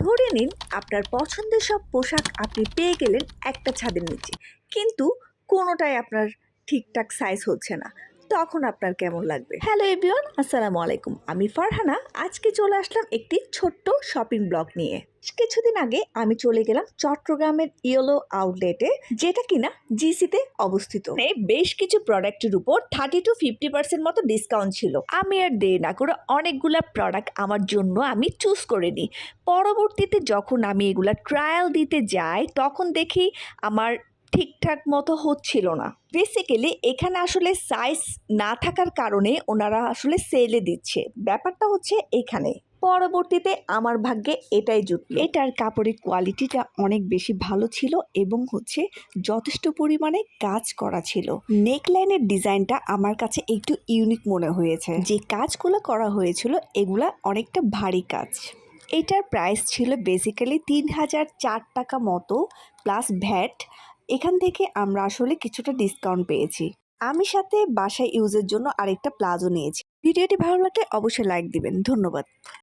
ধরে নিন আপনার পছন্দের সব পোশাক আপনি পেয়ে গেলেন একটা ছাদের নিচে, কিন্তু কোনোটাই আপনার ঠিকঠাক সাইজ হচ্ছে না। তখন আপনার কেমন লাগবে? হ্যালো এভরিওয়ান, আসসালামু আলাইকুম। আমি ফারহানা। আজকে চলে আসলাম একটি ছোট্ট শপিং ব্লগ নিয়ে। কিছুদিন আগে আমি চলে গেলাম চট্টগ্রামের ইয়েলো আউটলেটে, যেটা কিনা জিসিতে অবস্থিত। বেশ কিছু প্রোডাক্টের উপর 30-50% মতো ডিসকাউন্ট ছিল। আমি আর দেরি না করে অনেকগুলা প্রোডাক্ট আমার জন্য আমি চুজ করে নিই। পরবর্তীতে যখন আমি এগুলা ট্রায়াল দিতে যাই, তখন দেখি আমার ঠিকঠাক মতো হচ্ছিল না। বেসিক্যালি এখানে আসলে সাইজ না থাকার কারণে ওনারা আসলে সেলে দিচ্ছে, ব্যাপারটা হচ্ছে এখানে। পরবর্তীতে আমার ভাগ্যে এটাই জুটল। এটার কাপড়ের কোয়ালিটিটা অনেক বেশি ভালো ছিল এবং যথেষ্ট পরিমাণে কাজ করা ছিল। নেকলাইনের ডিজাইনটা আমার কাছে একটু ইউনিক মনে হয়েছে। যে কাজগুলো করা হয়েছিল এগুলা অনেকটা ভারী কাজ। এটার প্রাইস ছিল বেসিক্যালি 3004 টাকা মতো প্লাস ভ্যাট। এখান থেকে আমরা আসলে কিছুটা ডিসকাউন্ট পেয়েছি। আমি সাথে বাসায় ইউজের জন্য আরেকটা প্লাজো নিয়েছি। ভিডিওটি ভালো লাগলে অবশ্যই লাইক দিবেন। ধন্যবাদ।